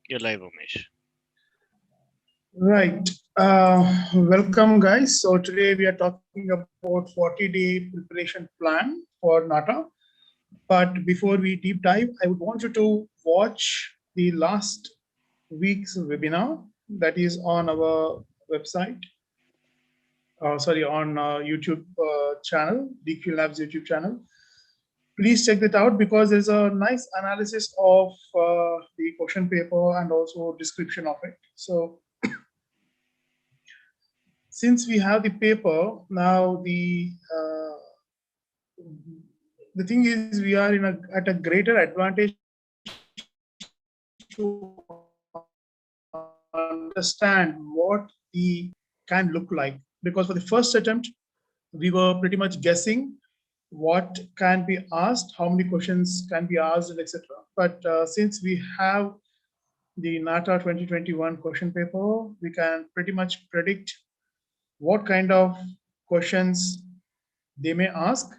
You're live, Umesh. Right. Welcome, guys. So today we are talking about 40-day preparation plan for NATA. But before we deep dive, I would want you to watch the last week's webinar that is on our website. Sorry, on YouTube channel, DQ Labs YouTube channel. Please check that out because there's a nice analysis of the question paper and also description of it. So since we have the paper now, the thing is we are at a greater advantage to understand what the can look like, because for the first attempt we were pretty much guessing what can be asked, how many questions can be asked, and etc. But since we have the NATA 2021 question paper, we can pretty much predict what kind of questions they may ask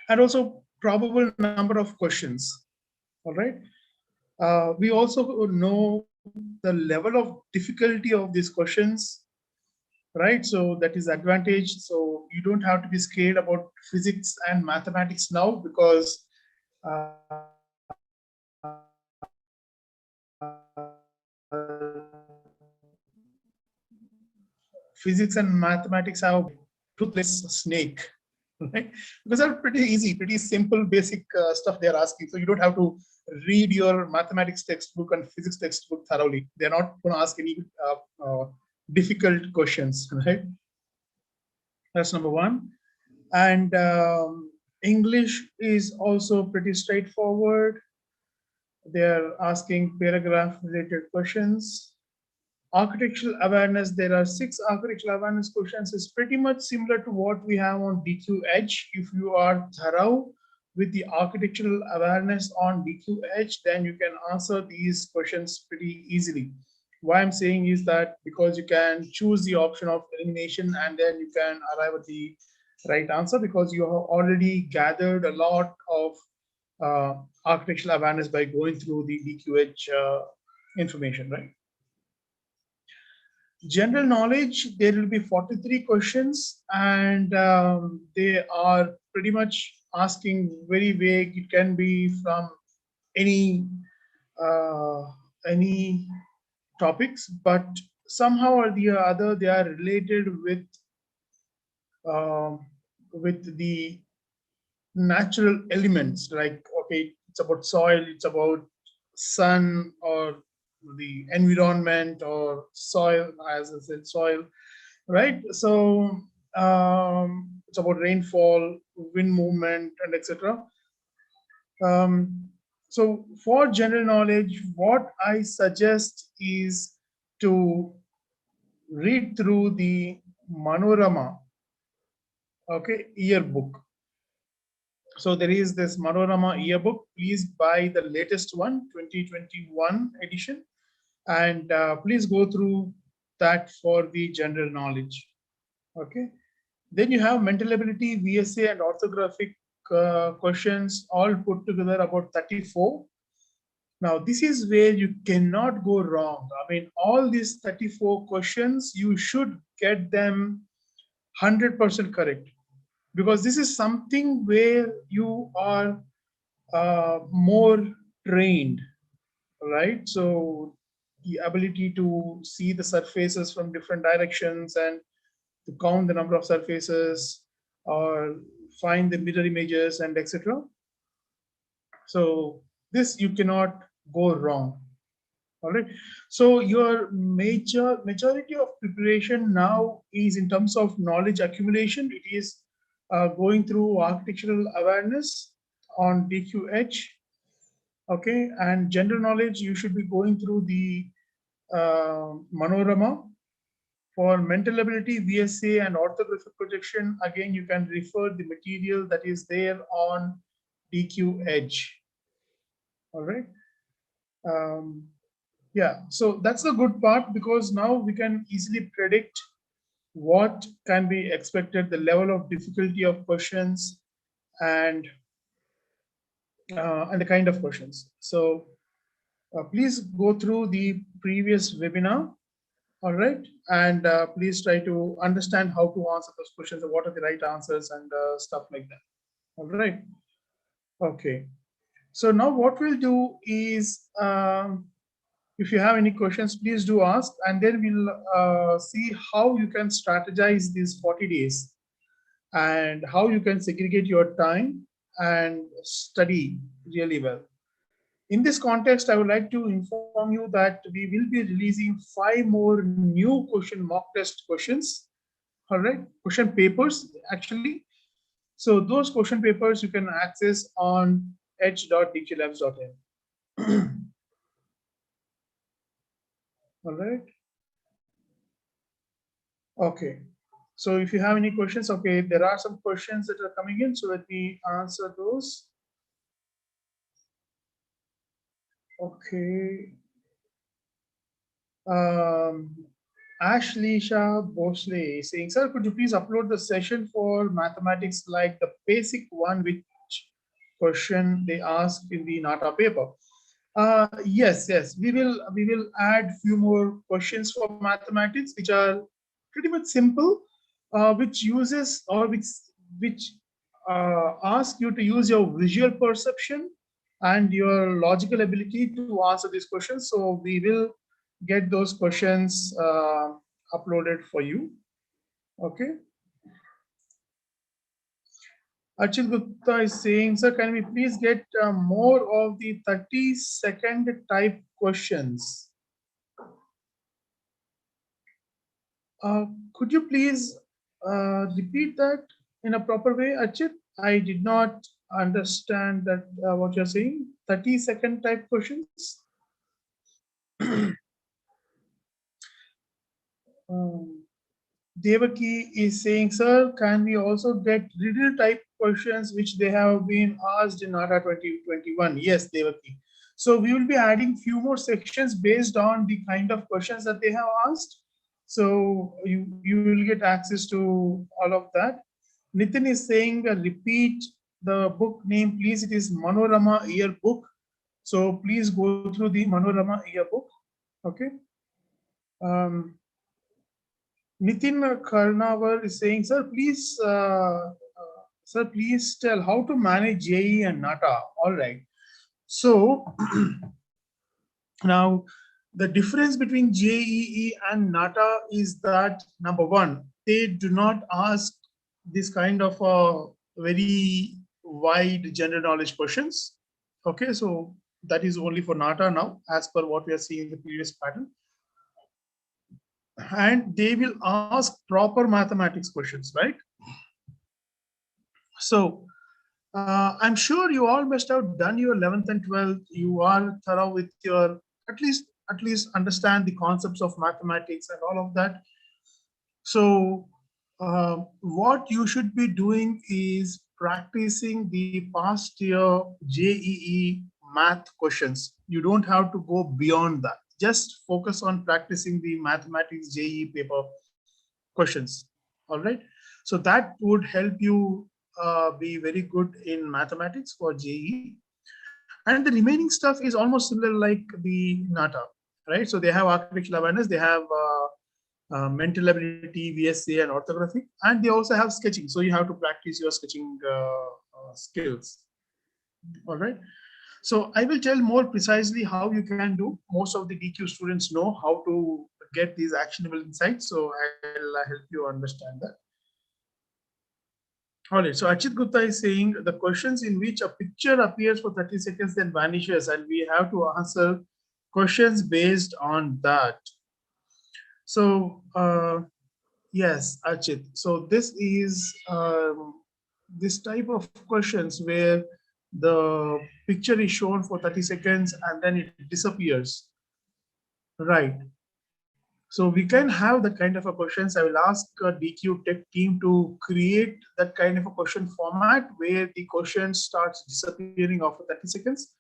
and also probable number of questions. All right. We also know the level of difficulty of these questions, right? So that is advantage. So you don't have to be scared about physics and mathematics now, because physics and mathematics have toothless snake, right? Because they're pretty easy, pretty simple, basic stuff they're asking. So you don't have to read your mathematics textbook and physics textbook thoroughly. They're not going to ask any difficult questions, right? That's number one. And English is also pretty straightforward. They're asking paragraph related questions. Architectural awareness, there are 6 architectural awareness questions. Is pretty much similar to what we have on DQ Edge. If you are thorough with the architectural awareness on DQ Edge, then you can answer these questions pretty easily. Why I'm saying is that because you can choose the option of elimination and then you can arrive at the right answer, because you have already gathered a lot of architectural awareness by going through the DQH information, right? General knowledge, there will be 43 questions, and they are pretty much asking very vague. It can be from any uh, any topics, but somehow or the other they are related with the natural elements. Like, okay, it's about soil, it's about sun, or the environment, or soil, as I said, soil, right? So it's about rainfall, wind movement, and etc. So for general knowledge, what I suggest is to read through the Manorama, okay, yearbook. So there is this Manorama yearbook. Please buy the latest one, 2021 edition, and please go through that for the general knowledge. Okay. Then you have mental ability, VSA, and orthographic questions all put together, about 34. Now, this is where you cannot go wrong. I mean, all these 34 questions, you should get them 100% correct, because this is something where you are more trained, right? So the ability to see the surfaces from different directions and to count the number of surfaces or find the mirror images and etc. So this you cannot go wrong. All right. So your majority of preparation now is in terms of knowledge accumulation. It is going through architectural awareness on DQH. Okay, and general knowledge, you should be going through the Manorama. For mental ability, VSA, and orthographic projection, again, you can refer the material that is there on DQ Edge. All right. Um, yeah, so that's the good part, because now we can easily predict what can be expected, the level of difficulty of questions, and the kind of questions. So Please go through the previous webinar. All right. And please try to understand how to answer those questions, what are the right answers and stuff like that. All right. Okay. So now what we'll do is, if you have any questions, please do ask, and then we'll see how you can strategize these 40 days and how you can segregate your time and study really well. In this context, I would like to inform you that we will be releasing 5 more new mock test questions. All right, question papers actually. So those question papers you can access on edge.dklabs.in. All right. Okay. So if you have any questions, okay, there are some questions that are coming in, so let me answer those. Okay. Ashleisha Bosle is saying, sir, could you please upload the session for mathematics like the basic one, which question they asked in the NATA paper? Yes, we will add few more questions for mathematics, which are pretty much simple, which uses or which ask you to use your visual perception and your logical ability to answer these questions. So we will get those questions uploaded for you. Okay. Achil Gupta is saying, sir, can we please get more of the 30-second type questions? Could you please repeat that in a proper way, Achit? I did not understand that what you're saying. 30-second type questions. Um, Devaki is saying, sir, can we also get riddle type questions which they have been asked in NATA 2021? Yes, Devaki. So we will be adding few more sections based on the kind of questions that they have asked. So you will get access to all of that. Nitin is saying, repeat the book name, please. It is Manorama Yearbook. So please go through the Manorama Yearbook. Okay. Nitin Karnawar is saying, sir, please tell how to manage JE and NATA. All right. So now the difference between JEE and NATA is that, number one, they do not ask this kind of very wide general knowledge questions. Okay, so that is only for NATA now, as per what we are seeing in the previous pattern. And they will ask proper mathematics questions, right? So I'm sure you all must have done your 11th and 12th. You are thorough with your at least understand the concepts of mathematics and all of that. So what you should be doing is practicing the past year JEE math questions. You don't have to go beyond that. Just focus on practicing the mathematics JEE paper questions. All right. So that would help you be very good in mathematics for JEE. And the remaining stuff is almost similar like the NATA, right? So they have architectural awareness, they have mental ability, VSA, and orthography, and they also have sketching. So you have to practice your sketching skills. All right. So I will tell more precisely how you can do. Most of the DQ students know how to get these actionable insights. So I'll help you understand that. All right. So Achit Gupta is saying the questions in which a picture appears for 30 seconds then vanishes, and we have to answer questions based on that. So yes, Achit. So this is this type of questions where the picture is shown for 30 seconds and then it disappears. Right. So we can have that kind of a questions. I will ask DQ Tech team to create that kind of a question format where the question starts disappearing after 30 seconds.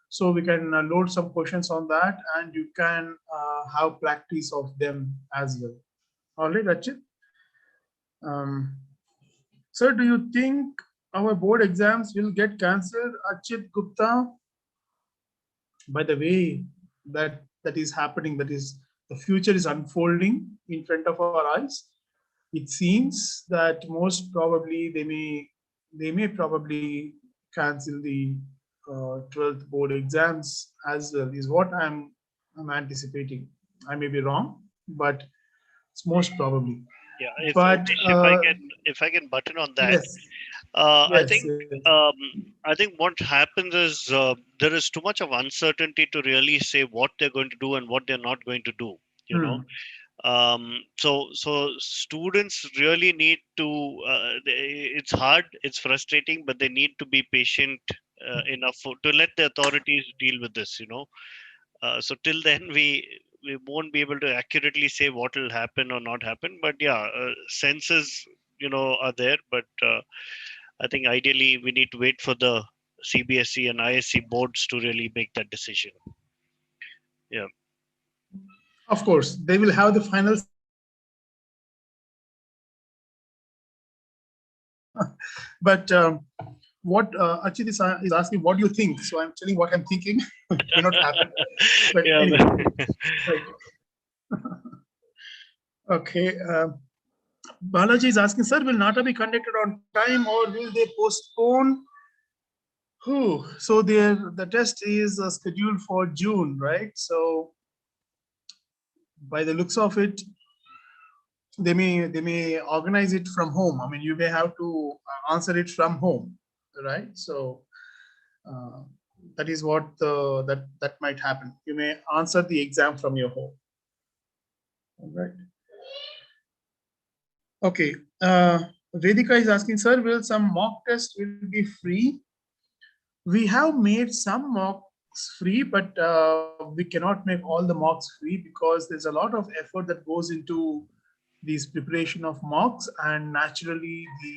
So we can load some questions on that, and you can have practice of them as well. All right, Rachit. Sir, do you think our board exams will get cancelled? Achit Gupta. By the way, that is happening. That is, the future is unfolding in front of our eyes. It seems that most probably they may probably cancel the 12th board exams as well, is what I'm anticipating. I may be wrong, but it's most probably. Yeah, if But Umesh, if I can button on that, yes, I yes, think yes. um, I think what happens is there is too much of uncertainty to really say what they're going to do and what they're not going to do. You know, Hmm. so students really need to. It's hard, it's frustrating, but they need to be patient enough to let the authorities deal with this. You know, so till then we won't be able to accurately say what will happen or not happen. But yeah, senses are there, but I think ideally we need to wait for the CBSE and ISC boards to really make that decision. Yeah. Of course, they will have the final say on what will happen. But what Achit is asking, what do you think? So I'm telling what I'm thinking. It may not happen, but Yeah. anyway, right. Okay. Balaji is asking, sir, will NATA be conducted on time or will they postpone? So the test is scheduled for June, right? So by the looks of it, they may organize it from home. I mean, you may have to answer it from home, right? So uh, that is what that might happen. You may answer the exam from your home. All right. Okay. Vedika is asking, sir, will some mock test will be free? We have made some mocks free, but we cannot make all the mocks free because there's a lot of effort that goes into this preparation of mocks, and naturally the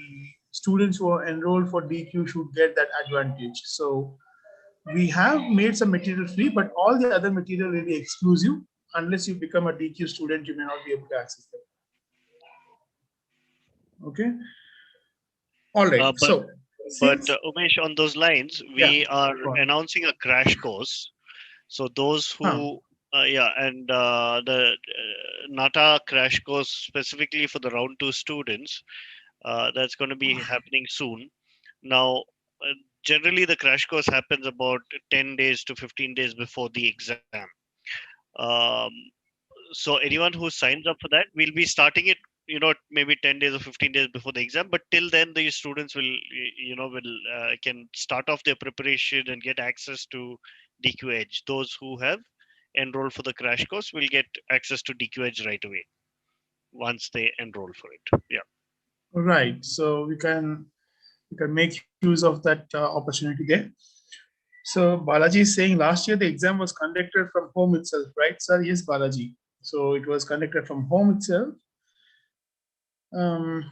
students who are enrolled for DQ should get that advantage. So we have made some material free, but all the other material will be exclusive. Unless you become a DQ student, you may not be able to access them. Okay. All right. Uh, but So since Umesh, on those lines, yeah, we are go on. announcing a crash course. So those Huh. who yeah, and the NATA crash course specifically for the round two students, that's going to be happening soon. Now, generally the crash course happens about 10 days to 15 days before the exam. Um, so anyone who signs up for that, we'll be starting it, maybe 10 days or 15 days before the exam. But till then, the students will can start off their preparation and get access to DQ Edge. Those who have enrolled for the crash course will get access to DQ Edge right away once they enroll for it. Yeah. Right. So we can make use of that opportunity there. So Balaji is saying last year the exam was conducted from home itself, right, sir? Yes, Balaji. So it was conducted from home itself. Um,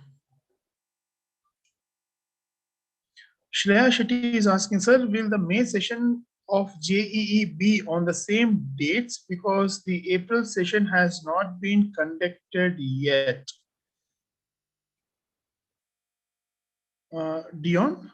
Shreya Shetty is asking, sir, will the May session of JEE be on the same dates because the April session has not been conducted yet? Dion,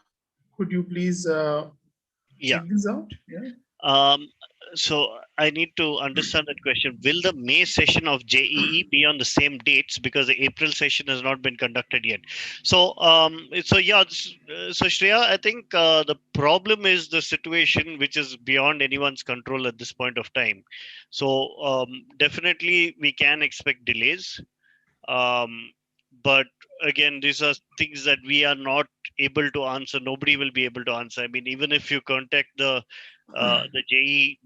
could you please Yeah. check this out? Yeah. Um, so I need to understand that question. Will the May session of JEE be on the same dates because the April session has not been conducted yet? So yeah, so Shreya, I think the problem is the situation which is beyond anyone's control at this point of time. So definitely we can expect delays. Um, but again, these are things that we are not able to answer. Nobody will be able to answer. I mean, even if you contact the JE,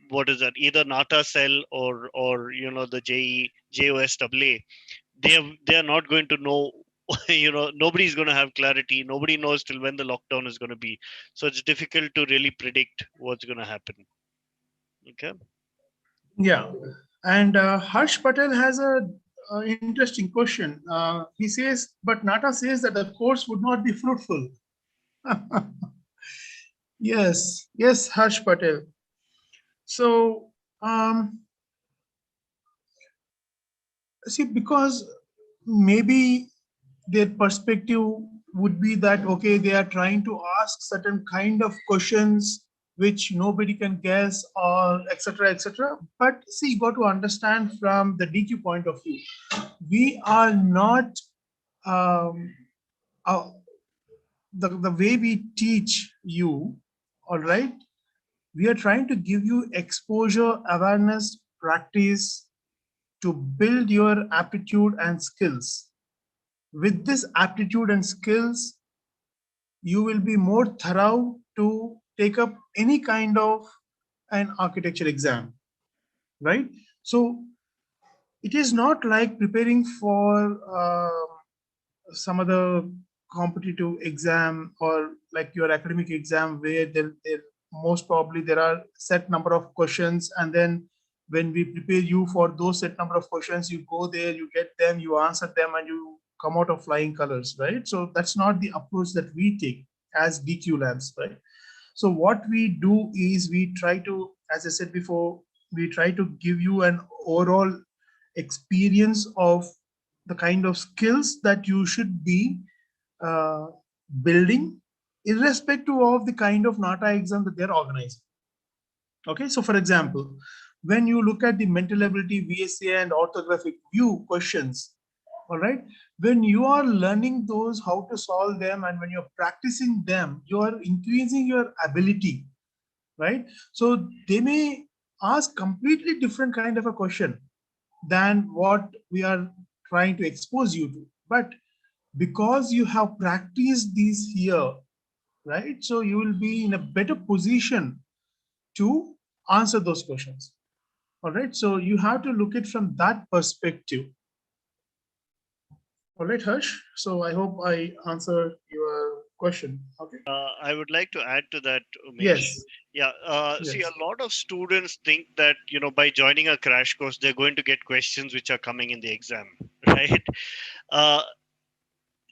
what is that? Either NATA cell or the JE JOSAA, they are not going to know. Nobody's going to have clarity. Nobody knows till when the lockdown is going to be. So it's difficult to really predict what's going to happen. Okay. Yeah. And Harsh Patel has a interesting question. He says, but Nata says that the course would not be fruitful. Yes, yes, Harsh Patel. So, see, because maybe their perspective would be that, okay, they are trying to ask certain kind of questions which nobody can guess, or etc. etc. But see, you got to understand from the DQ point of view, we are not um, uh, the way we teach you, all right, we are trying to give you exposure, awareness, practice to build your aptitude and skills. With this aptitude and skills, you will be more thorough to take up any kind of an architecture exam, right? So it is not like preparing for some other competitive exam or like your academic exam where there most probably there are set number of questions, and then when we prepare you for those set number of questions, you go there, you get them, you answer them, and you come out of flying colors, right? So that's not the approach that we take as DQ labs, right? So what we do is we try to, as I said before, we try to give you an overall experience of the kind of skills that you should be uh, building, irrespective of the kind of NATA exam that they're organizing. Okay, so for example, when you look at the mental ability, VSA, and orthographic view questions, all right, when you are learning those, how to solve them, and when you're practicing them, you are increasing your ability, right? So they may ask completely different kind of a question than what we are trying to expose you to. But because you have practiced these here, right? So you will be in a better position to answer those questions. All right. So you have to look it from that perspective. All right, Harsh. So I hope I answered your question. Okay. I would like to add to that, Umesh. Yes. Yeah, see, a Yes. lot of students think that, by joining a crash course, they're going to get questions which are coming in the exam, right? Uh,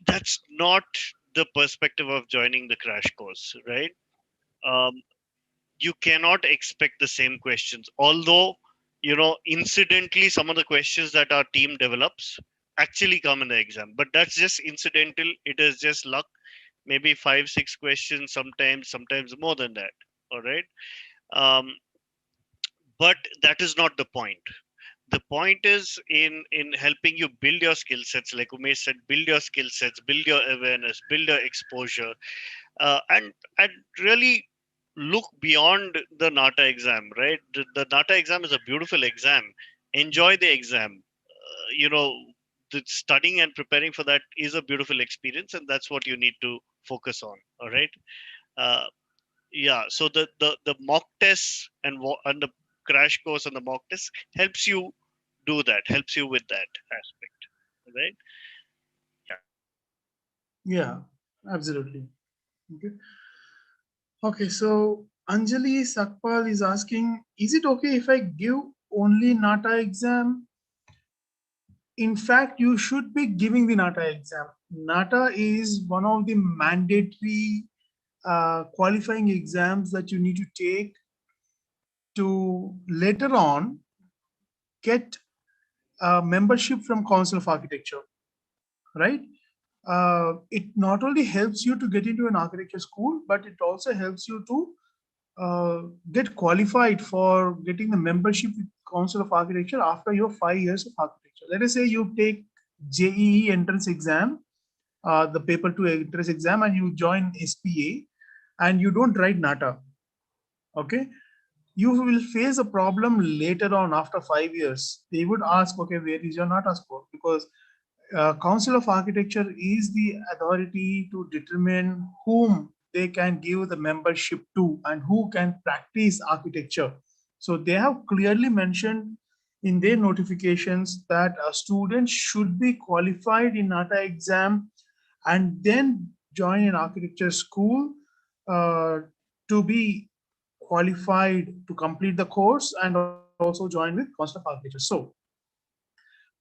that's not the perspective of joining the crash course, right? Um, you cannot expect the same questions, although, incidentally, some of the questions that our team develops actually come in the exam, but that's just incidental. It is just luck, maybe 5 6 questions, sometimes more than that. All right. um, but that is not the point. The point is in helping you build your skill sets, like Umesh said, build your skill sets, build your awareness, build your exposure, and really look beyond the NATA exam, right? The NATA exam is a beautiful exam. Enjoy the exam. You know, the studying and preparing for that is a beautiful experience, and that's what you need to focus on. All right. Uh, yeah. So the mock tests and the crash course and the mock test helps you do that. Helps you with that aspect. Right. Yeah. Yeah. Absolutely. Okay. Okay. So Anjali Sakpal is asking, is it okay if I give only NATA exam? In fact, you should be giving the NATA exam. NATA is one of the mandatory qualifying exams that you need to take to later on get membership from Council of Architecture, right? It not only helps you to get into an architecture school, but it also helps you to get qualified for getting the membership with Council of Architecture after your 5 years of architecture. Let us say you take JEE entrance exam, the paper 2 entrance exam, and you join SPA, and you don't write NATA. Okay, you will face a problem later on after 5 years. They would ask, okay, where is your NATA score? Because Council of Architecture is the authority to determine whom they can give the membership to and who can practice architecture. So they have clearly mentioned in their notifications that a student should be qualified in NATA exam and then join an architecture school uh, to be qualified to complete the course and also join with Council of Architecture. So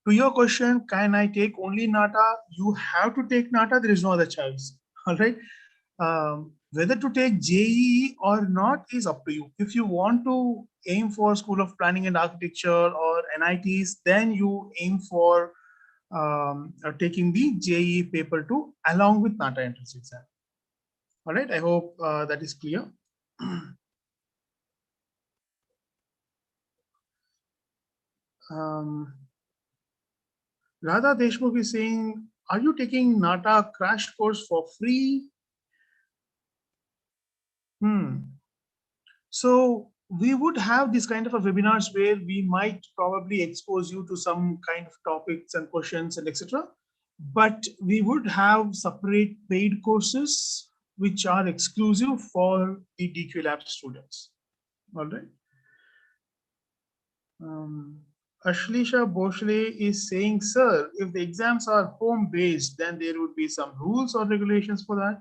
to your question, can I take only NATA? You have to take NATA. There is no other choice. All right. Whether to take JEE or not is up to you. If you want to aim for School of Planning and Architecture or NITs, then you aim for taking the JEE paper 2 along with NATA entrance exam. All right. I hope that is clear. Um, Radha Deshmukh is saying, are you taking NATA crash course for free? Hmm. So we would have this kind of a webinars where we might probably expose you to some kind of topics and questions and etc. But we would have separate paid courses which are exclusive for the DQ Lab students. All right. Um, Ashlisha Boshle is saying, sir, if the exams are home based, then there would be some rules or regulations for that.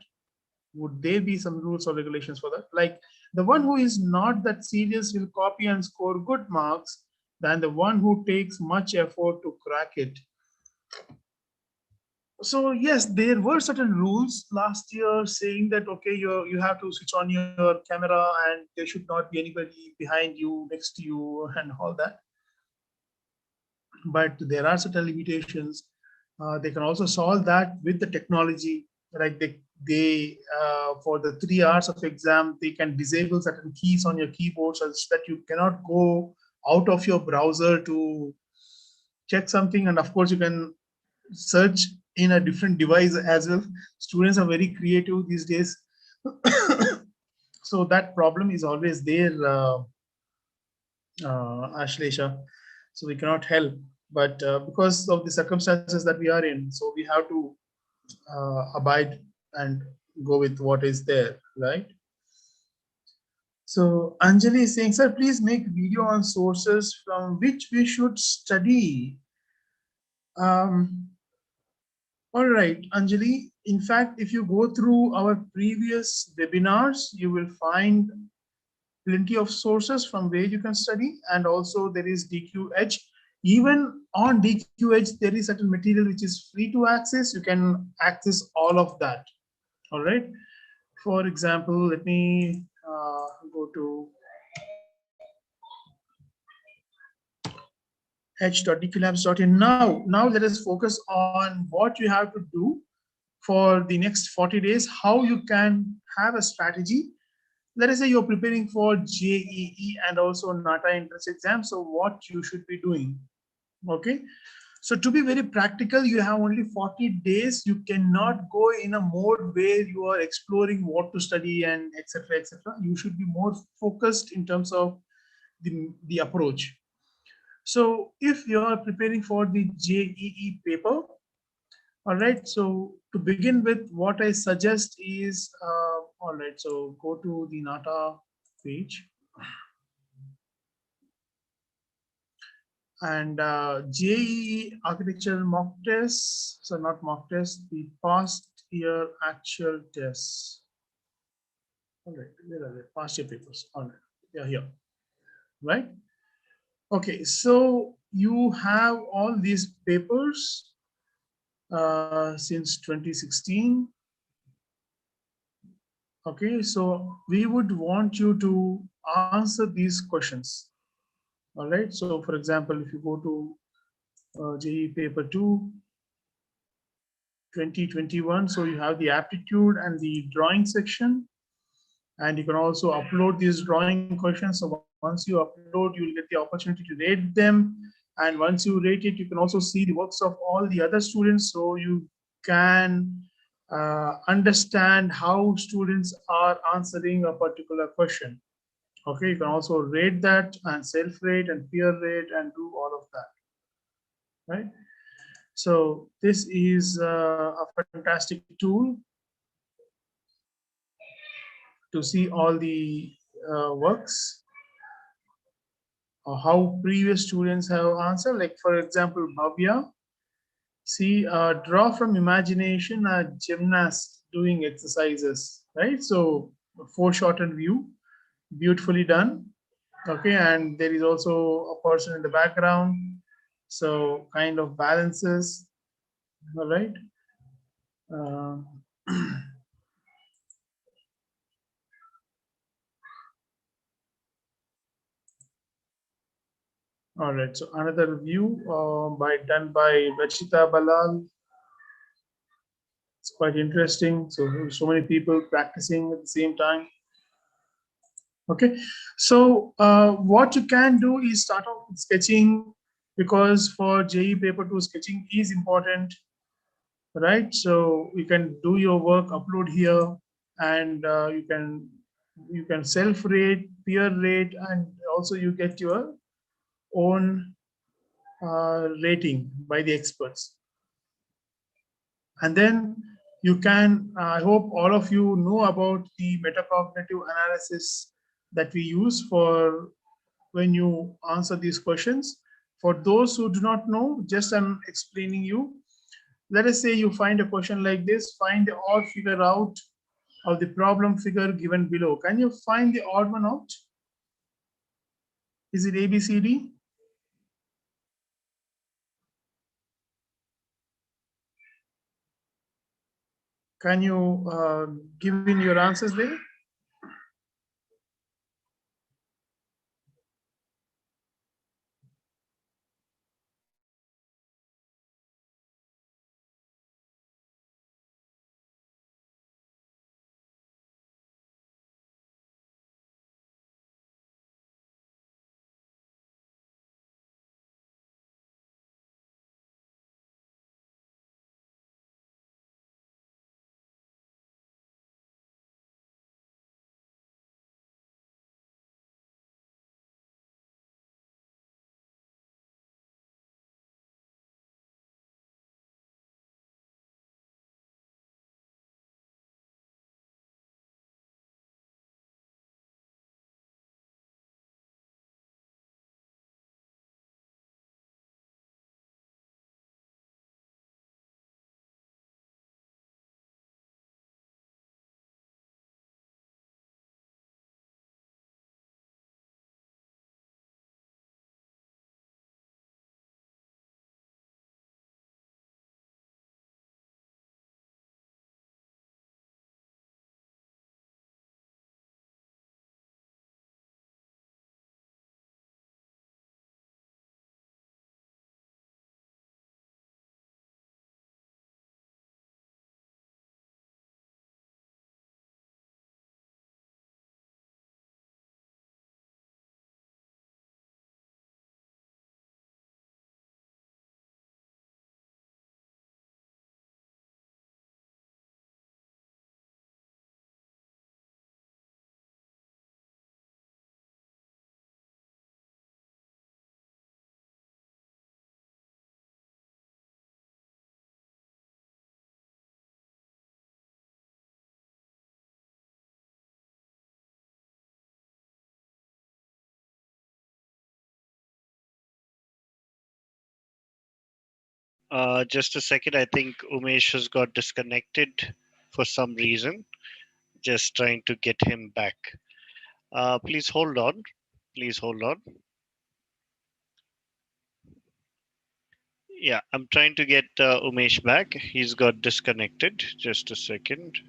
Would there be some rules or regulations for that? Like the one who is not that serious will copy and score good marks than the one who takes much effort to crack it. So yes, there were certain rules last year saying that okay, you have to switch on your camera and there should not be anybody behind you, next to you, and all that. But there are certain limitations. They can also solve that with the technology. Like they for the 3 hours of exam, they can disable certain keys on your keyboard so that you cannot go out of your browser to check something. And of course, you can search in a different device as well. Students are very creative these days. So that problem is always there, Ashlesha. So we cannot help. But because of the circumstances that we are in, so we have to abide and go with what is there, right? So Anjali is saying, sir, please make video on sources from which we should study. Um, all right, Anjali. In fact, if you go through our previous webinars, you will find plenty of sources from where you can study, and also there is DQH. Even on DQH, there is certain material which is free to access. You can access all of that. All right. For example, let me go to h.dqlabs.in. Now let us focus on what you have to do for the next 40 days, how you can have a strategy. Let us say you're preparing for JEE and also NATA entrance exam. So what you should be doing. Okay. So to be very practical, you have only 40 days. You cannot go in a mode where you are exploring what to study and etc. etc. You should be more focused in terms of the approach. So if you are preparing for the JEE paper, all right. So to begin with, what I suggest is, all right. So go to the NATA page and JEE architecture mock tests. So not mock tests, the past year actual tests. All right. Where are they? Past year papers. All right. They are here. Right. Okay. So you have all these papers since 2016. Okay, so we would want you to answer these questions. All right, so for example, if you go to JEE paper 2, 2021, so you have the aptitude and the drawing section, and you can also upload these drawing questions. So once you upload, you'll get the opportunity to rate them, and once you rate it, you can also see the works of all the other students, so you can understand how students are answering a particular question. Okay, you can also rate that and self-rate and peer rate and do all of that, right? So this is a fantastic tool to see all the works or how previous students have answered. Like for example, Bhavya, see, draw from imagination a gymnast doing exercises, right? So foreshortened view, beautifully done. Okay, and there is also a person in the background, so kind of balances. All right. uh, all right, so another view by done by Rachita Balal. It's quite interesting, so many people practicing at the same time. Okay, so what you can do is start off with sketching because for JE paper 2 sketching is important, right? So you can do your work, upload here, and you can self rate, peer rate, and also you get your own rating by the experts. And then you can, I hope all of you know about the metacognitive analysis that we use for when you answer these questions. For those who do not know, just I'm explaining you. Let us say you find a question like this, find the odd figure out of the problem figure given below. Can you find the odd one out? Is it A, B, C, D? Can you give in your answers there? Just a second. I think Umesh has got disconnected for some reason. Just trying to get him back. Please hold on. Please hold on. Yeah, I'm trying to get Umesh back. He's got disconnected. Just a second.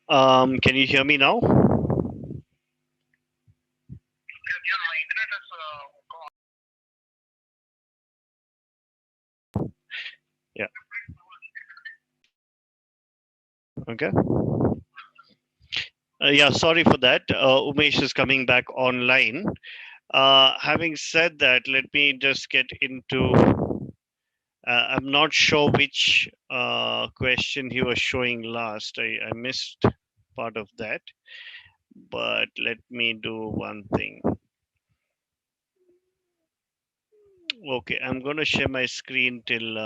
Can you hear me now? Yeah. Okay. Yeah, sorry for that. Umesh is coming back online. Having said that, let me just get into. I'm not sure which question he was showing last. I missed part of that, but let me do one thing. Okay, I'm going to share my screen till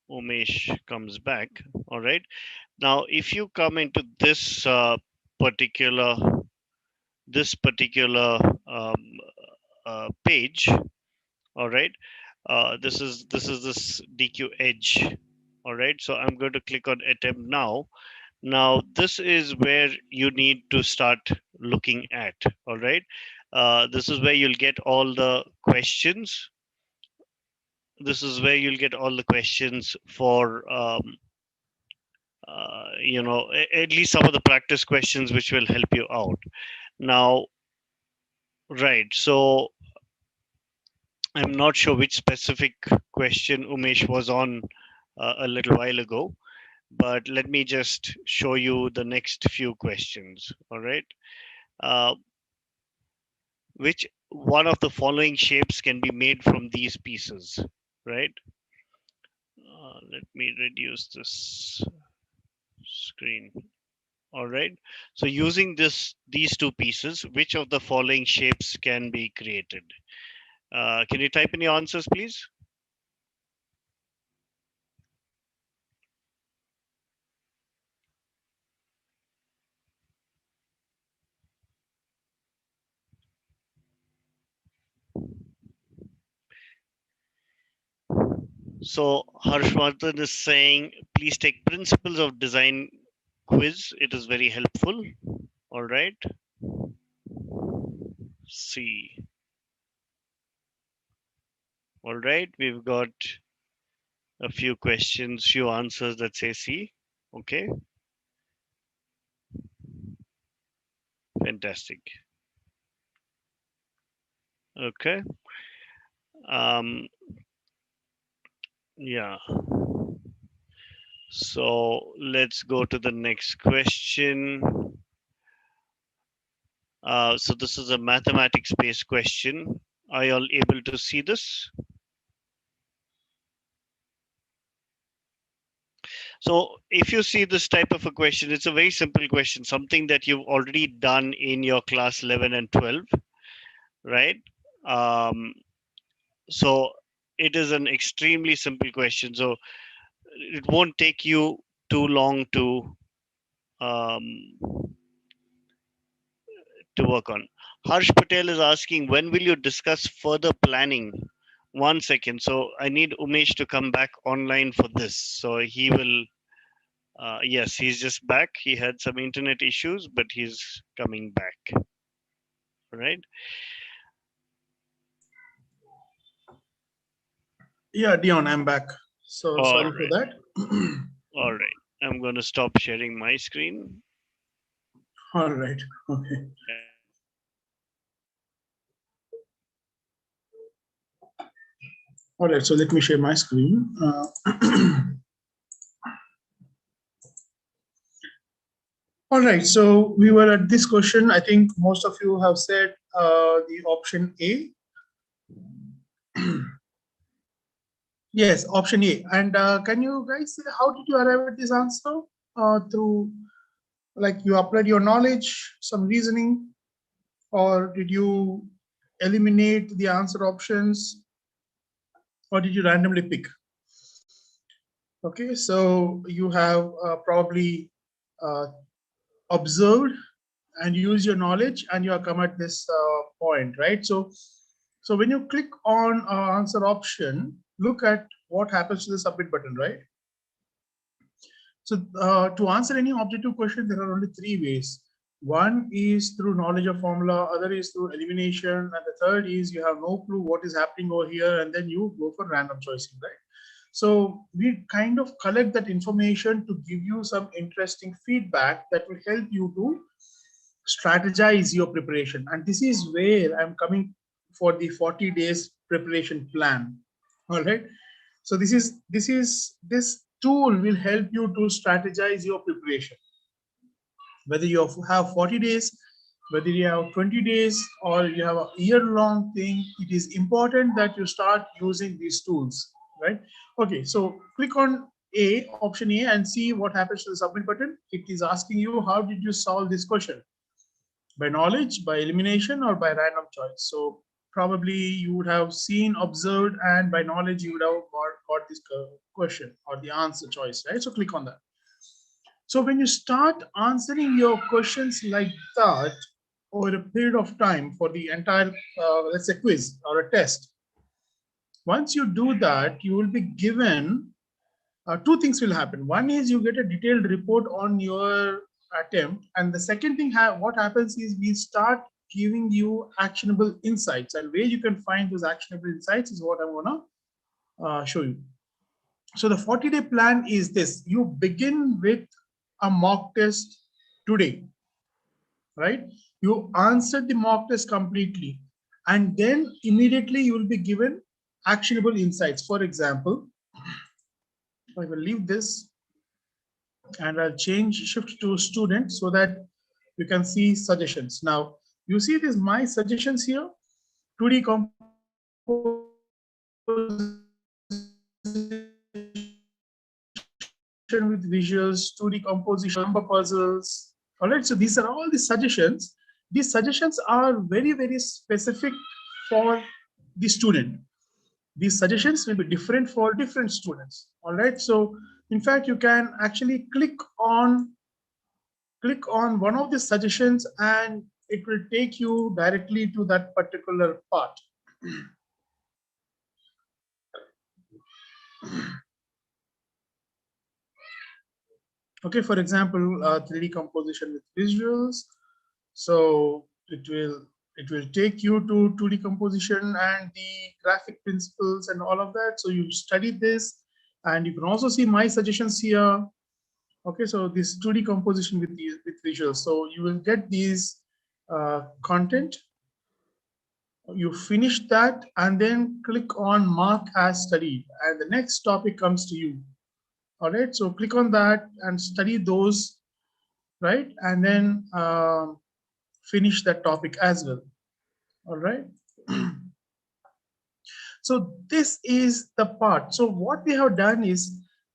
Umesh comes back. All right. Now, if you come into this particular particular page, all right. This is this DQ edge. All right. So I'm going to click on attempt now. Now, this is where you need to start looking at. All right. This is where you'll get all the questions. This is where you'll get all the questions for, at least some of the practice questions which will help you out. Now, right. So I'm not sure which specific question Umesh was on a little while ago. But let me just show you the next few questions. All right. Uh, which one of the following shapes can be made from these pieces? Right. Let me reduce this screen. All right. So using these two pieces, which of the following shapes can be created? Can you type in your answers, please? So Harshvardhan is saying, please take principles of design quiz. It is very helpful. All right. C. All right. We've got a few questions, few answers that say C. Okay. Fantastic. Okay. Um, yeah. So let's go to the next question. So this is a mathematics based question. Are you all able to see this? So if you see this type of a question, it's a very simple question, something that you've already done in your class 11 and 12, right? Um, so it is an extremely simple question. So it won't take you too long um, to work on. Harsh Patel is asking, when will you discuss further planning? 1 second. So I need Umesh to come back online for this. So he will. Yes, he's just back. He had some internet issues, but he's coming back. Right? Yeah, Dion, I'm back. So All sorry for right. that. All right. I'm going to stop sharing my screen. All right. Okay. Yeah. All right. So let me share my screen. All right. So we were at this question. I think most of you have said the option A. Yes, option A. And can you guys say how did you arrive at this answer? Through like you applied your knowledge, some reasoning, or did you eliminate the answer options, or did you randomly pick? Okay, so you have probably uh, observed and use your knowledge, and you have come at this point, right? So when you click on answer option, look at what happens to the submit button, right? So to answer any objective question, there are only three ways. One is through knowledge of formula, other is through elimination, and the third is you have no clue what is happening over here, and then you go for random choosing, right? So we kind of collect that information to give you some interesting feedback that will help you to strategize your preparation. And this is where I'm coming for the 40 days preparation plan. All right. So this tool will help you to strategize your preparation. Whether you have 40 days, whether you have 20 days, or you have a year-long thing, it is important that you start using these tools, right? Okay, so click on A, option A, and see what happens to the submit button. It is asking you, how did you solve this question? By knowledge, by elimination, or by random choice? So probably you would have seen, observed, and by knowledge you would have got this question or the answer choice, right? So click on that. So when you start answering your questions like that over a period of time for the entire, let's say, quiz or a test, once you do that, you will be given two things will happen. One is you get a detailed report on your attempt, and the second thing, what happens is we start giving you actionable insights, and where you can find those actionable insights is what I'm gonna show you. So the 40-day plan is this: you begin with a mock test today, right? You answer the mock test completely, and then immediately you will be given actionable insights. For example, I will leave this and I'll change shift to student so that you can see suggestions. Now you see this my suggestions here, 2D composition with visuals, 2D composition with number puzzles. All right, so these are all the suggestions. These suggestions are very, very specific for the student. These suggestions will be different for different students. All right, so in fact you can actually click on one of the suggestions and it will take you directly to that particular part. Okay, for example, 3D composition with visuals. So it will take you to 2D composition and the graphic principles and all of that. So you study this, and you can also see my suggestions here. Okay, so this 2D composition with visuals. So you will get these content. You finish that and then click on mark as studied, and the next topic comes to you. All right, so click on that and study those, right? And then finish that topic as well. All right. So this is the part. So what we have done is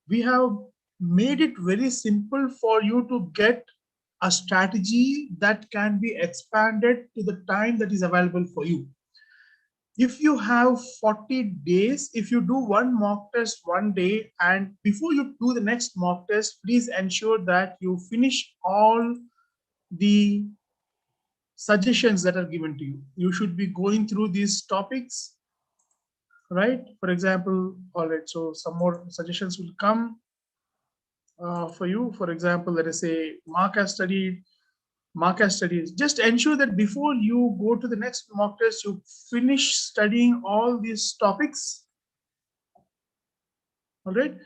we have made it very simple for you to get a strategy that can be expanded to the time that is available for you. If you have 40 days, if you do one mock test one day, and before you do the next mock test, please ensure that you finish all the suggestions that are given to you. You should be going through these topics, right? For example, all right, so some more suggestions will come for you. For example, let us say Mark has studied. Just ensure that before you go to the next mock test, you finish studying all these topics, all right?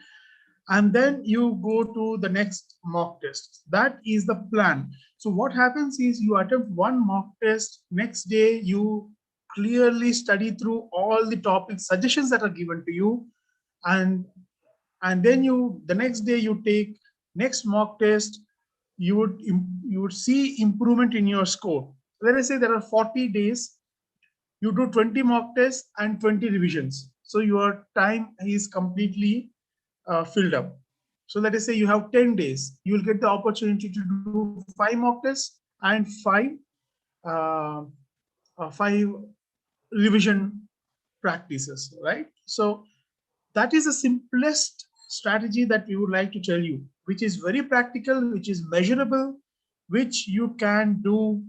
And then you go to the next mock test. That is the plan. So what happens is you attempt one mock test, next day you clearly study through all the topic suggestions that are given to you, and then the next day you take next mock test. You would see improvement in your score. Let us say there are 40 days, you do 20 mock tests and 20 revisions, so your time is completely filled up. So let us say you have 10 days, you will get the opportunity to do 5 mock tests and uh, 5 revision practices, right? So that is the simplest strategy that we would like to tell you, which is very practical, which is measurable, which you can do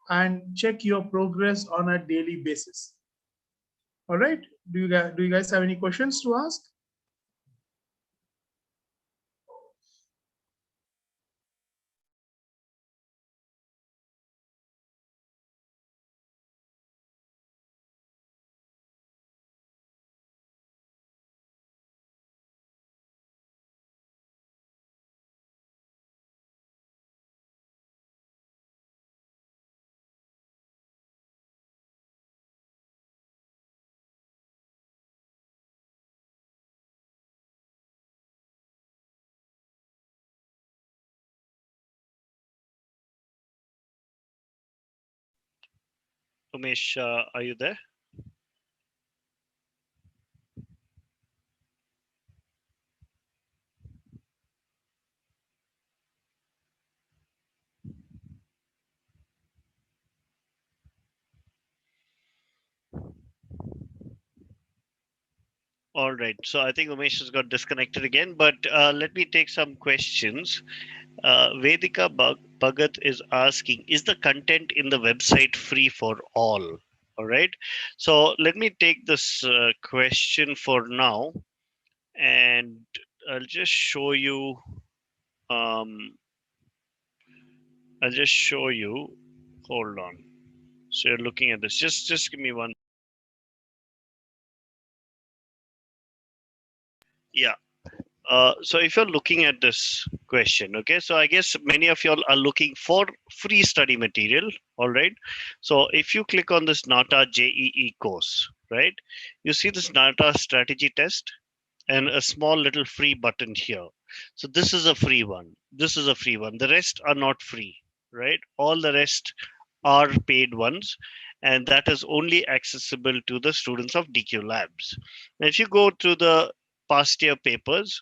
and check your progress on a daily basis. All right. Do you guys have any questions to ask? Umesh, are you there? All right. So I think Umesh has got disconnected again, but let me take some questions. Vedika Bhagat is asking, is the content in the website free for all? All right. So let me take this question for now, and I'll just show you. Um, I'll just show you. Hold on. So you're looking at this. Just give me one. Yeah. So if you're looking at this question, okay, so I guess many of y'all are looking for free study material, all right? So if you click on this NATA JEE course, right, you see this NATA strategy test, and a small little free button here. So this is a free one. This is a free one. The rest are not free, right? All the rest are paid ones, and that is only accessible to the students of DQ Labs. Now, if you go to the past year papers,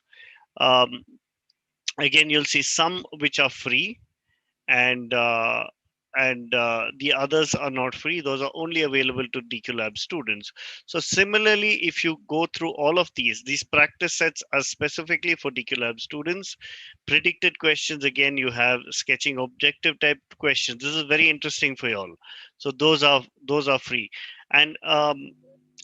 um, again you'll see some which are free, and the others are not free. Those are only available to DQ Lab students. So similarly, if you go through all of these practice sets are specifically for DQ Lab students. Predicted questions, again, you have sketching objective type questions. This is very interesting for you all. So those are free, and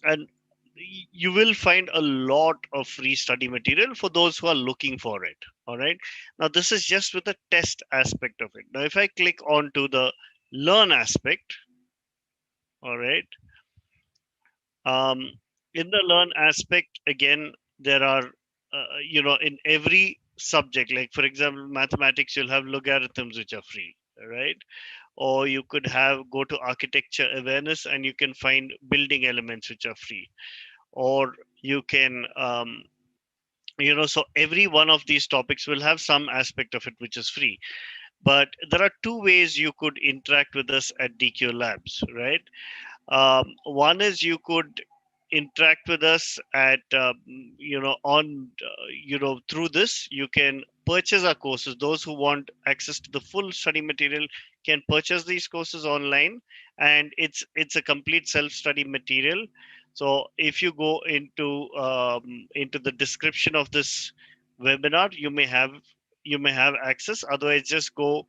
and you will find a lot of free study material for those who are looking for it. All right. Now, this is just with the test aspect of it. Now, if I click on to the learn aspect, all right, um, in the learn aspect, again, there are, in every subject, like for example, mathematics, you'll have logarithms which are free, right? Or you could have go to architecture awareness and you can find building elements which are free. Or you can, so every one of these topics will have some aspect of it which is free. But there are two ways you could interact with us at DQ Labs, right? One is you could interact with us at on through this. You can purchase our courses. Those who want access to the full study material can purchase these courses online, and it's a complete self study material. So if you go into the description of this webinar, you may have access. Otherwise, just go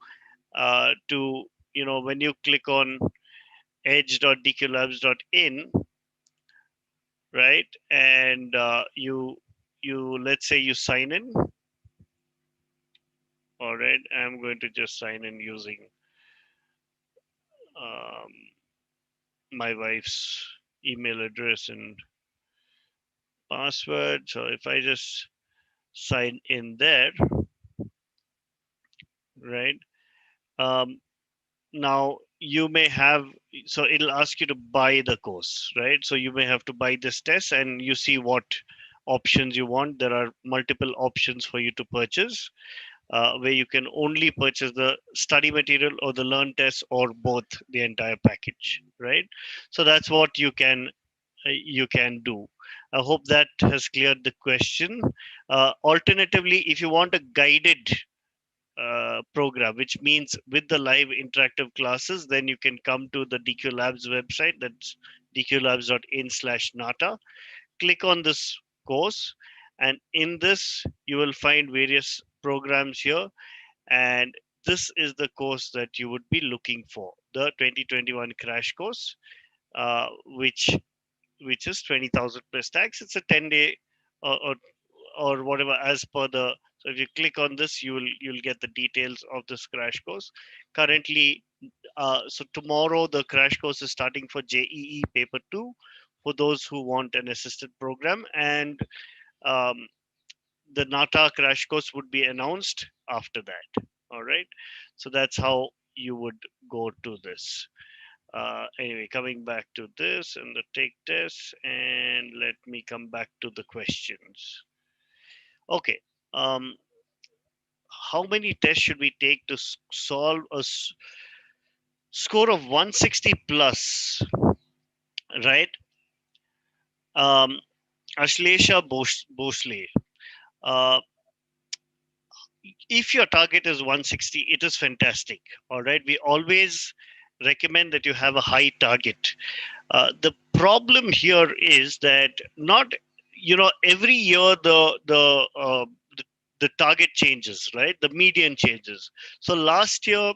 to, when you click on edge.dqlabs.in, right? And you let's say you sign in. All right, I'm going to just sign in using um, my wife's email address and password. So if I just sign in there, right? Um, Now you may have, so it'll ask you to buy the course, right? So you may have to buy this test and you see what options you want. There are multiple options for you to purchase, where you can only purchase the study material or the learn test or both, the entire package, right? So that's what you can do. I hope that has cleared the question. Alternatively, if you want a guided program, which means with the live interactive classes, then you can come to the DQ Labs website. That's dqlabs.in/nata. Click on this course, and in this, you will find various programs here. And this is the course that you would be looking for, the 2021 crash course, which is 20,000 plus tax. It's a 10-day or whatever as per the. So if you click on this, you'll get the details of this crash course. Currently, so tomorrow the crash course is starting for JEE paper 2 for those who want an assisted program, and um, the NATA crash course would be announced after that. All right, so that's how you would go to this. Anyway, coming back to this and the take test, and let me come back to the questions. Okay. Um, how many tests should we take to solve a score of 160 plus, right? Um, Ashlesha Bosle. Uh, if your target is 160, it is fantastic. All right. We always recommend that you have a high target. The problem here is that not, every year the target changes, right? The median changes. So last year,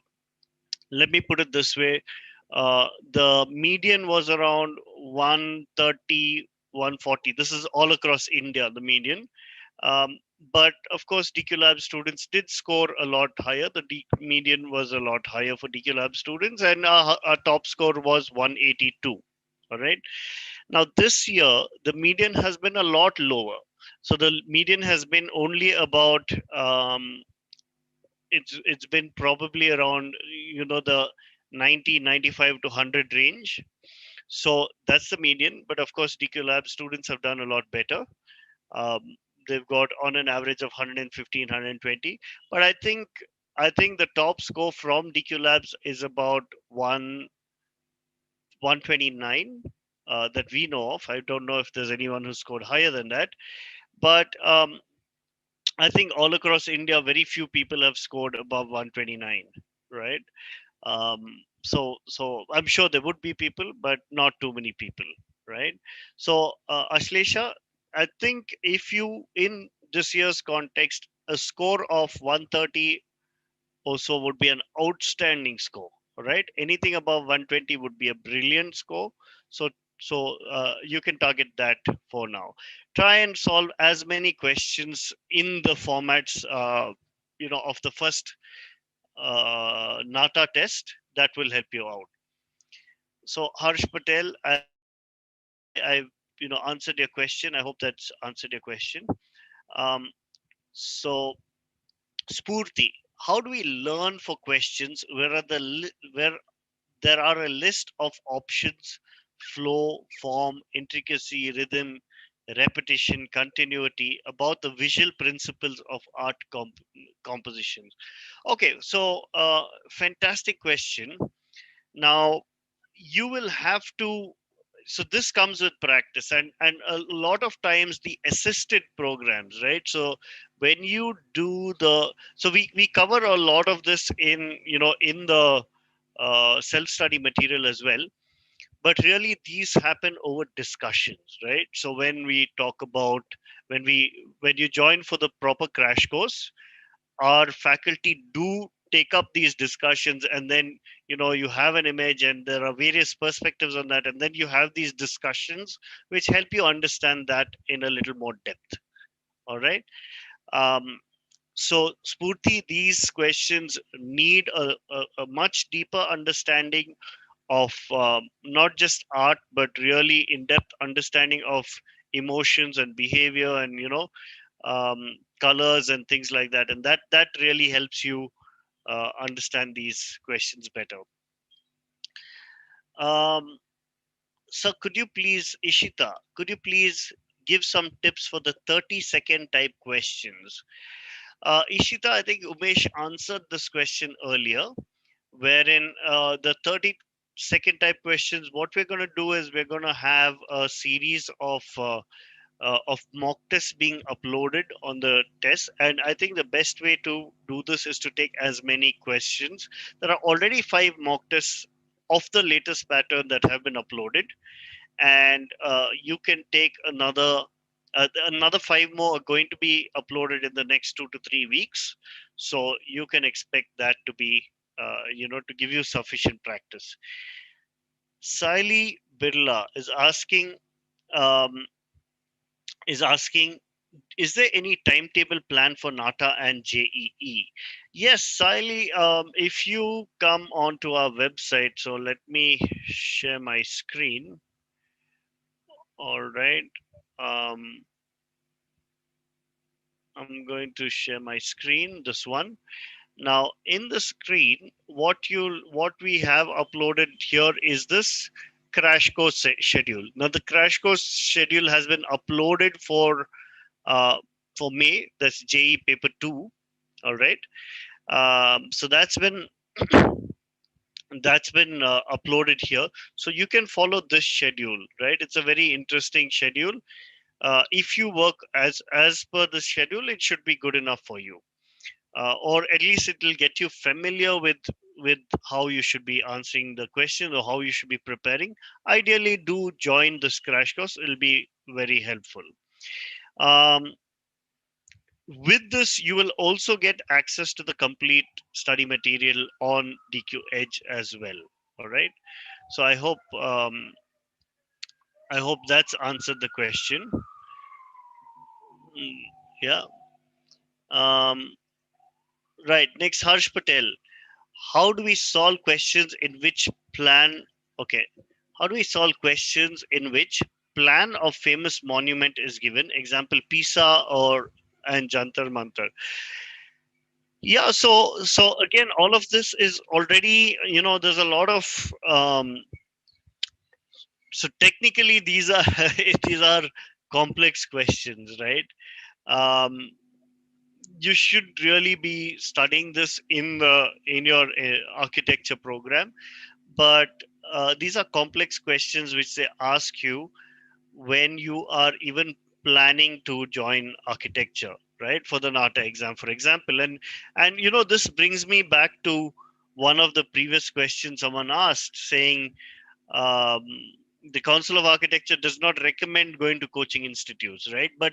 let me put it this way, the median was around 130, 140. This is all across India, the median. But of course, DQ Lab students did score a lot higher. The median was a lot higher for DQ Lab students, and our top score was 182. All right. Now, this year, the median has been a lot lower. So the median has been only about, it's been probably around, the 90, 95 to 100 range. So that's the median. But of course, DQ Lab students have done a lot better. Um, they've got on an average of 115, 120. But I think the top score from DQ Labs is about 129 that we know of. I don't know if there's anyone who scored higher than that. But I think all across India, very few people have scored above 129, right? So I'm sure there would be people, but not too many people, right? So Ashlesha, I think if you in this year's context, a score of 130 also would be an outstanding score, right? Anything above 120 would be a brilliant score. So you can target that for now. Try and solve as many questions in the formats, of the first NATA test. That will help you out. So Harsh Patel, I answered your question. I hope that's answered your question. Um, so Spurti, how do we learn for questions where there are a list of options, flow, form, intricacy, rhythm, repetition, continuity, about the visual principles of art compositions? Okay, so fantastic question. Now, you will have to, so this comes with practice, and a lot of times the assisted programs, right? So when you do the, so we cover a lot of this in the self study material as well, but really these happen over discussions, right? So when we talk about, when you join for the proper crash course, our faculty do take up these discussions, and then you have an image and there are various perspectives on that, and then you have these discussions which help you understand that in a little more depth. All right. um, so Spurti, these questions need a much deeper understanding of not just art, but really in-depth understanding of emotions and behavior, and colors and things like that, and that really helps you understand these questions better. um, so could you please, Ishita, could you please give some tips for the 30-second type questions? Ishita, I think Umesh answered this question earlier, wherein the 30-second type questions, what we're going to do is we're going to have a series of mock tests being uploaded on the test. And I think the best way to do this is to take as many questions. There are already 5 mock tests of the latest pattern that have been uploaded, and you can take another 5 more are going to be uploaded in the next 2 to 3 weeks. So you can expect that to be, to give you sufficient practice. Sally Birla um, is asking, is there any timetable plan for NATA and JEE? Yes, Sally, if you come onto our website, so let me share my screen. All right. Um, I'm going to share my screen, this one. Now, in the screen, what we have uploaded here is this crash course schedule. Now, the crash course schedule has been uploaded uh, for May. That's JE paper 2. All right. So that's been uploaded here, so you can follow this schedule, right? It's a very interesting schedule. If you work as per the schedule, it should be good enough for you, or at least it will get you familiar with how you should be answering the question or how you should be preparing. Ideally, do join this crash course. It'll be very helpful. um, with this, you will also get access to the complete study material on DQ Edge as well. All right. So I hope that's answered the question. Mm, yeah. Um, right. Next, Harsh Patel. How do we solve questions in which plan? Okay. How do we solve questions in which plan of famous monument is given? Example: Pisa or and Jantar Mantar. Yeah. So again, all of this is already, there's a lot of so technically these are these are complex questions, right? Um, you should really be studying this in your architecture program, but these are complex questions which they ask you when you are even planning to join architecture, right, for the NATA exam, for example. And this brings me back to one of the previous questions someone asked, saying, um, the Council of Architecture does not recommend going to coaching institutes, right? But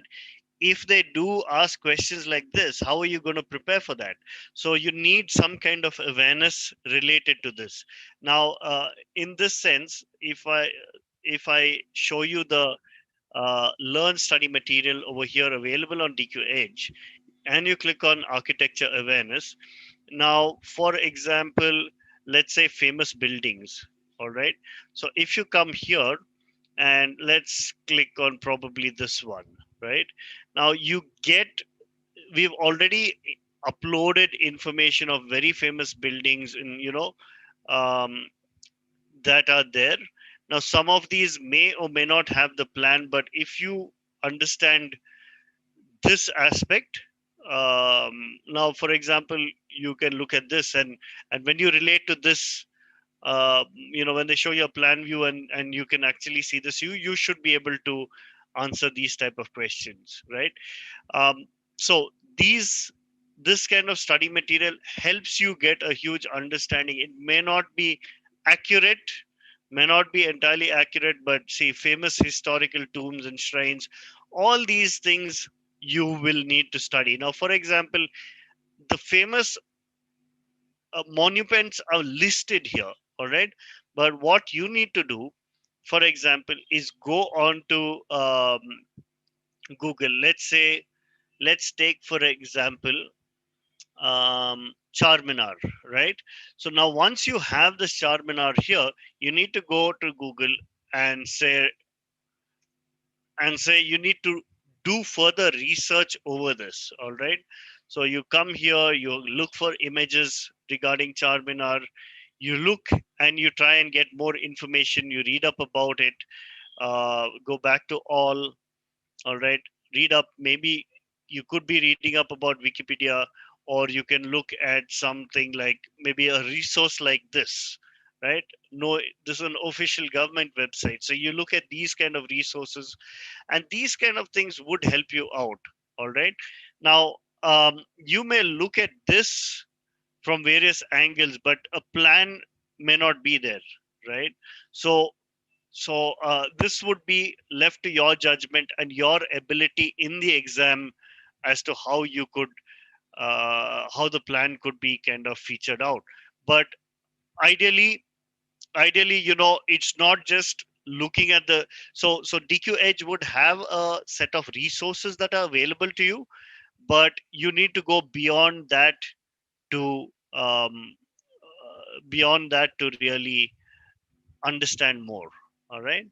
if they do ask questions like this, how are you going to prepare for that? So you need some kind of awareness related to this. Now, in this sense, if I show you the learn study material over here available on DQ Edge, and you click on architecture awareness. Now, for example, let's say famous buildings. All right. So if you come here and let's click on probably this one, right? Now you get, we've already uploaded information of very famous buildings in, um, that are there. Now, some of these may or may not have the plan, but if you understand this aspect, now, for example, you can look at this, and when you relate to this, when they show you a plan view, and you can actually see this, you should be able to answer these type of questions, right? So these this kind of study material helps you get a huge understanding. It may not be accurate, may not be entirely accurate, but see, famous historical tombs and shrines, all these things you will need to study. Now, for example, the famous monuments are listed here, all right? But what you need to do, for example, is go on to Google. Let's take for example, Charminar, right? So now once you have the Charminar here, you need to go to Google and say you need to do further research over this, all right? So you come here, you look for images regarding Charminar, you look and you try and get more information, you read up about it, go back to all right, read up. Maybe you could be reading up about Wikipedia, or you can look at something like maybe a resource like this, right? No, this is an official government website. So you look at these kind of resources, and these kind of things would help you out. All right. Now, you may look at this from various angles, but a plan may not be there, right? So this would be left to your judgment and your ability in the exam as to how you could, how the plan could be kind of featured out. But ideally, it's not just looking at the, so DQ Edge would have a set of resources that are available to you, but you need to go to beyond that to really understand more. All right.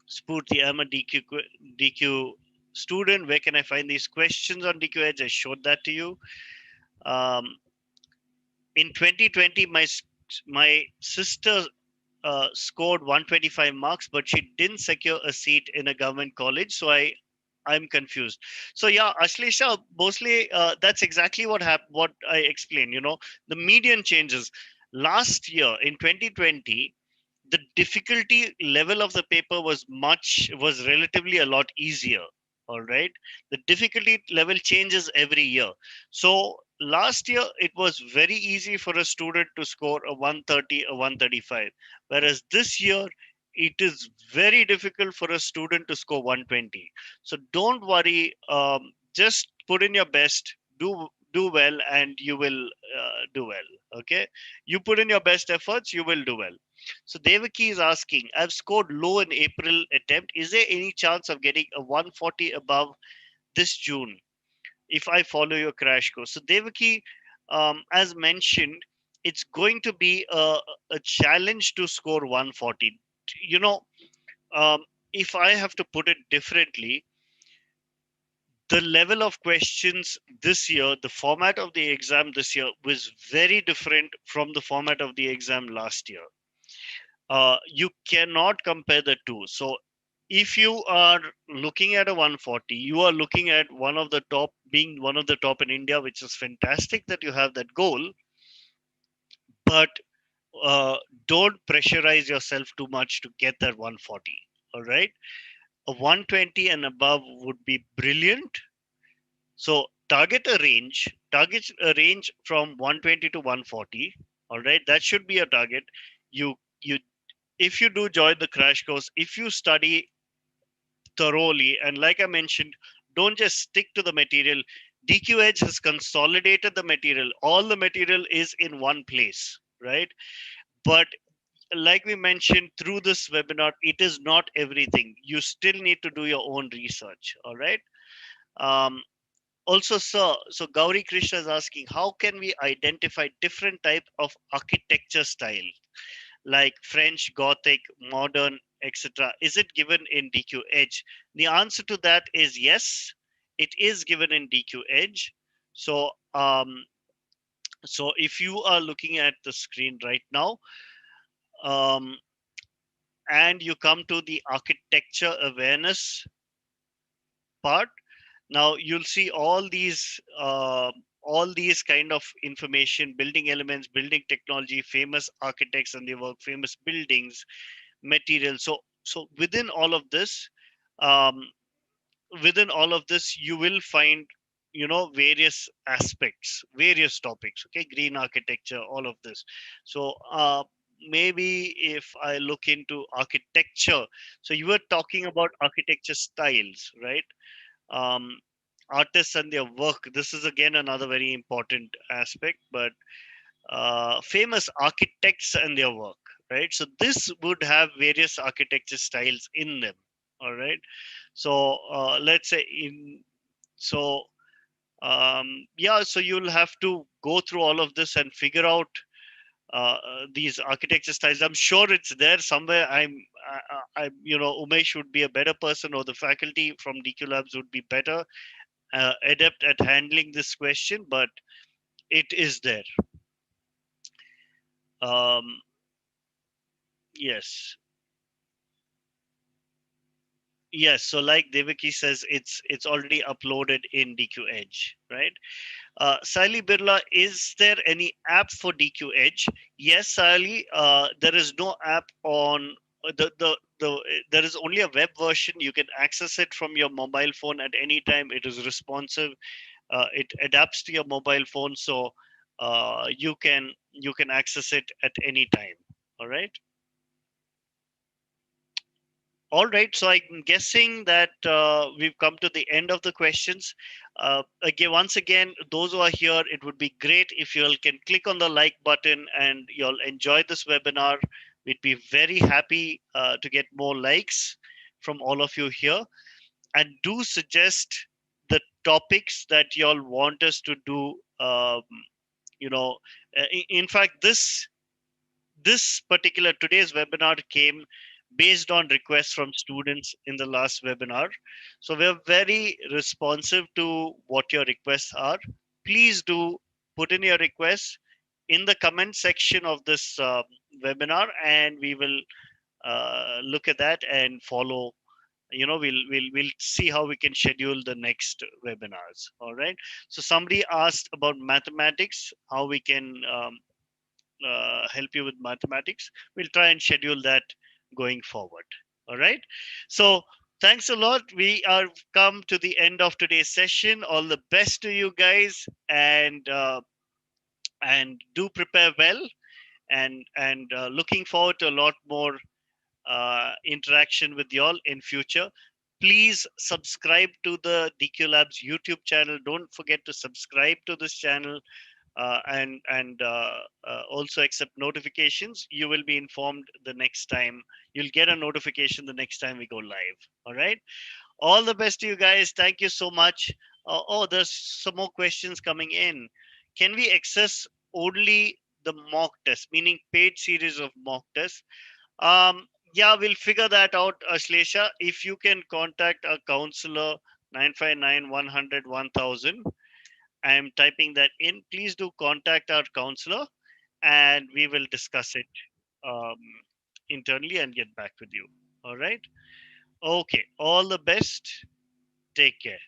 Spurti, I'm a DQ student. Where can I find these questions on DQ Edge? I showed that to you. Um, in 2020, my sister scored 125 marks, but she didn't secure a seat in a government college. So I'm confused. So yeah, Ashleisha, mostly that's exactly what I explained. The median changes. Last year in 2020, the difficulty level of the paper was relatively a lot easier. All right, the difficulty level changes every year. So last year it was very easy for a student to score a 130, a 135, whereas this year it is very difficult for a student to score 120. So don't worry, just put in your best, do well, and you will do well. Okay, you put in your best efforts, you will do well. So Devaki is asking, I've scored low in April attempt. Is there any chance of getting a 140 above this June if I follow your crash course? So Devaki, as mentioned, it's going to be a challenge to score 140. You know, if I have to put it differently, the level of questions this year, the format of the exam this year was very different from the format of the exam last year. You cannot compare the two. So if you are looking at a 140, you are looking at one of the top, being one of the top in India, which is fantastic that you have that goal. But uh, don't pressurize yourself too much to get that 140. All right, a 120 and above would be brilliant. So target a range from 120 to 140. All right, that should be a target. You if you do join the crash course, if you study thoroughly, and like I mentioned, don't just stick to the material. DQ Edge has consolidated the material. All the material is in one place, right? But like we mentioned through this webinar, it is not everything. You still need to do your own research. All right. Um, Also, sir, so Gauri Krishna is asking, how can we identify different type of architecture style, like French, Gothic, modern, etc.? Is it given in DQ Edge? The answer to that is yes, it is given in DQ Edge. So, so if you are looking at the screen right now, um, and you come to the architecture awareness part, now you'll see all these kind of information: building elements, building technology, famous architects and their work, famous buildings, materials. So um, within all of this you will find, various aspects, various topics. Okay, green architecture, all of this. So maybe if I look into architecture, so you were talking about architecture styles, right? um, Artists and their work, this is again another very important aspect. But famous architects and their work, right? So this would have various architecture styles in them. All right. So let's say in so yeah, so you'll have to go through all of this and figure out these architecture styles. I'm sure it's there somewhere. Umesh would be a better person, or the faculty from DQ Labs would be better adept at handling this question, but it is there. Um, yes, yes. So like Devaki says, it's already uploaded in DQ Edge, right? Sally Birla, is there any app for DQ Edge? Yes, Sally. There is no app on there is only a web version. You can access it from your mobile phone at any time. It is responsive. It adapts to your mobile phone, so you can access it at any time. All right. All right, so I'm guessing that we've come to the end of the questions. Again, once again, those who are here, it would be great if you all can click on the like button and you'll enjoy this webinar. We'd be very happy to get more likes from all of you here. And do suggest the topics that y'all want us to do. You know, in fact, this particular today's webinar came based on requests from students in the last webinar. So we're very responsive to what your requests are. Please do put in your requests in the comment section of this webinar, and we will look at that and follow. We'll see how we can schedule the next webinars. All right. So somebody asked about mathematics, how we can help you with mathematics. We'll try and schedule that going forward. All right. So thanks a lot. We are come to the end of today's session. All the best to you guys, and do prepare well. And looking forward to a lot more interaction with y'all in future. Please subscribe to the DQ Labs YouTube channel. Don't forget to subscribe to this channel, and also accept notifications. You will be informed the next time. You'll get a notification the next time we go live. All right. All the best to you guys. Thank you so much. Oh, there's some more questions coming in. Can we access only the mock test, meaning paid series of mock tests? Yeah, we'll figure that out, Ashlesha. If you can contact a counselor, 959 100 1000. I am typing that in. Please do contact our counselor and we will discuss it um, internally and get back with you. All right. Okay, all the best. Take care.